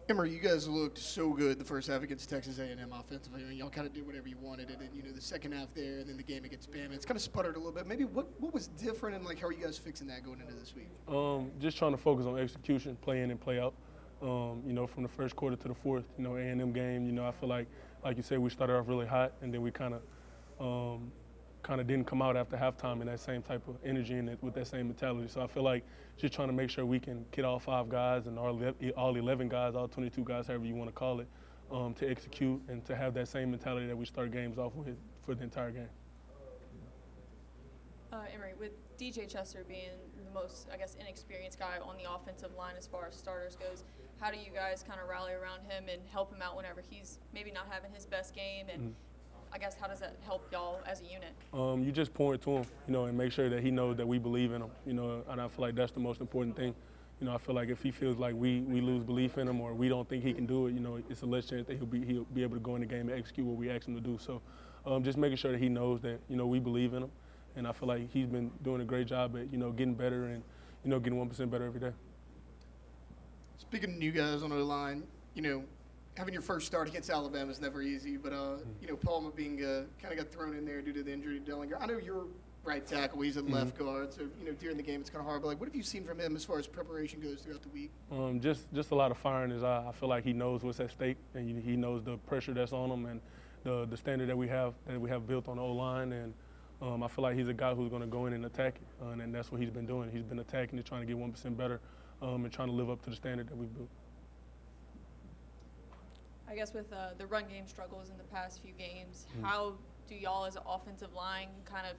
Emery, you guys looked so good the first half against Texas A&M offensively. I mean, y'all kind of did whatever you wanted, and then the second half there, and then the game against Bama, it's kind of sputtered a little bit. Maybe what was different, and like how are you guys fixing that going into this week? Just trying to focus on execution, play in and play out. From the first quarter to the fourth, A&M game, I feel like you said, we started off really hot, and then we kind of didn't come out after halftime in that same type of energy and with that same mentality. So I feel like just trying to make sure we can get all 5 guys and all 11 guys, all 22 guys, however you want to call it, to execute and to have that same mentality that we start games off with for the entire game. Emery, with DJ Chester being the most, I guess, inexperienced guy on the offensive line as far as starters goes, how do you guys kind of rally around him and help him out whenever he's maybe not having his best game? And I guess how does that help y'all as a unit? You just point to him, and make sure that he knows that we believe in him, and I feel like that's the most important thing. I feel like if he feels like we lose belief in him or we don't think he can do it, it's a less chance that he'll be able to go in the game and execute what we ask him to do. So just making sure that he knows that, we believe in him. And I feel like he's been doing a great job at, getting better and, getting 1% better every day. Speaking of new guys on the line, having your first start against Alabama is never easy, but, Paul Mabinga kind of got thrown in there due to the injury to Dellinger. I know you're right tackle, he's a left guard, so, during the game it's kind of hard, but, what have you seen from him as far as preparation goes throughout the week? Just a lot of fire in his eye. I feel like he knows what's at stake, and he knows the pressure that's on him and the standard that we have built on the O-line, and I feel like he's a guy who's going to go in and attack it, and that's what he's been doing. He's been attacking it, trying to get 1% better, and trying to live up to the standard that we've built. I guess with the run game struggles in the past few games, how do y'all as an offensive line kind of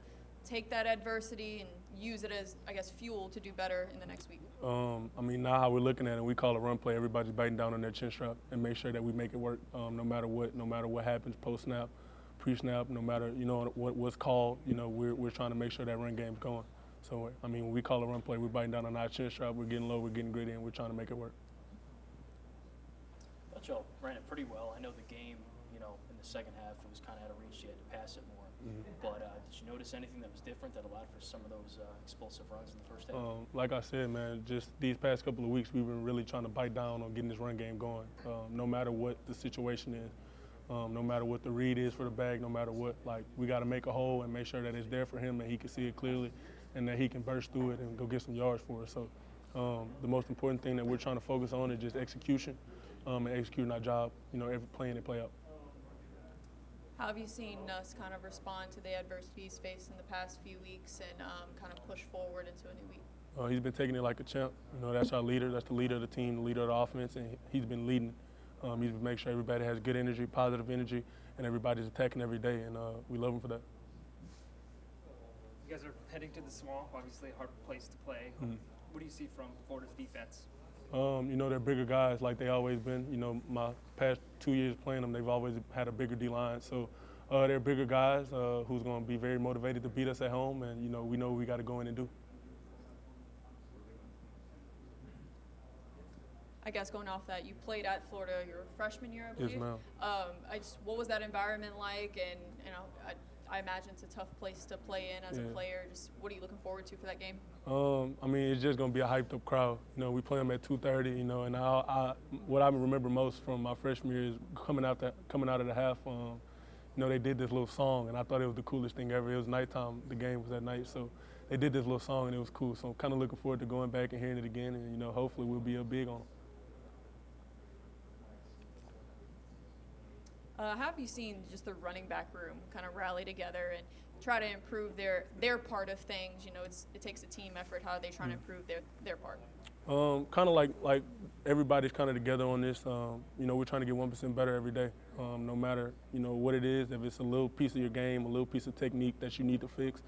take that adversity and use it as, I guess, fuel to do better in the next week? Now how we're looking at it, we call a run play. Everybody's biting down on their chin strap and make sure that we make it work no matter what happens post-snap, pre-snap, no matter, what's called, we're trying to make sure that run game's going. So, when we call a run play, we're biting down on our chin strap, we're getting low, we're getting gritty, and we're trying to make it work. I thought y'all ran it pretty well. I know the game, in the second half, it was kind of out of reach. You had to pass it more. But did you notice anything that was different that allowed for some of those explosive runs in the first half? Like I said, man, just these past couple of weeks, we've been really trying to bite down on getting this run game going, no matter what the situation is. No matter what the read is for the bag, no matter what, we got to make a hole and make sure that it's there for him and he can see it clearly and that he can burst through it and go get some yards for us. So the most important thing that we're trying to focus on is just execution and executing our job, every play in and play out. How have you seen Nuss kind of respond to the adversities faced in the past few weeks and kind of push forward into a new week? He's been taking it like a champ. That's our leader. That's the leader of the team, the leader of the offense, and he's been leading. He's been making sure everybody has good energy, positive energy, and everybody's attacking every day, and we love him for that. You guys are heading to the Swamp, obviously a hard place to play. What do you see from Florida's defense? They're bigger guys like they always been. My past 2 years playing them, they've always had a bigger D-line. So they're bigger guys who's going to be very motivated to beat us at home, and, we know what we got to go in and do. I guess going off that, you played at Florida your freshman year, I believe. Yes, ma'am. What was that environment like? And, I imagine it's a tough place to play in as a player. Just what are you looking forward to for that game? It's just going to be a hyped up crowd. We play them at 2:30, and what I remember most from my freshman year is coming out of the half, they did this little song, and I thought it was the coolest thing ever. It was nighttime. The game was at night, so they did this little song, and it was cool. So I'm kind of looking forward to going back and hearing it again, and, hopefully we'll be up big on them. How have you seen just the running back room kind of rally together and try to improve their part of things? It takes a team effort. How are they trying to improve their part? Kind of like everybody's kind of together on this. We're trying to get 1% better every day, no matter, what it is. If it's a little piece of your game, a little piece of technique that you need to fix,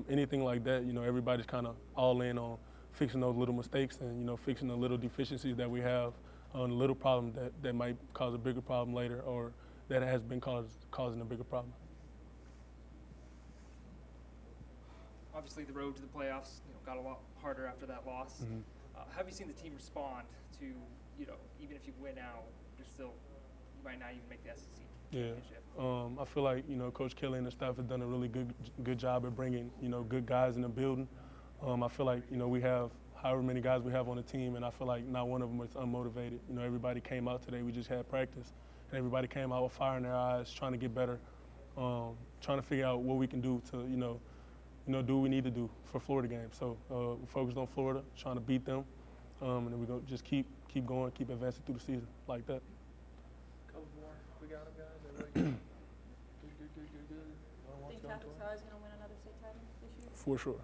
anything like that, everybody's kind of all in on fixing those little mistakes and, fixing the little deficiencies that we have, a little problem that might cause a bigger problem later or that has been causing a bigger problem. Obviously, the road to the playoffs got a lot harder after that loss. How have you seen the team respond to, even if you win out, you might not even make the SEC championship? I feel like, Coach Kelly and the staff have done a really good job at bringing, good guys in the building. I feel like, we have however many guys we have on the team, and I feel like not one of them is unmotivated. You know, everybody came out today. We just had practice, and everybody came out with fire in their eyes, trying to get better, trying to figure out what we can do to, do what we need to do for Florida game. So we're focused on Florida, trying to beat them, and then we're going to just keep going, keep advancing through the season like that. Couple more. We got them, guys. Everybody good. Think Catholic Sky is going to win another state title this year? For sure.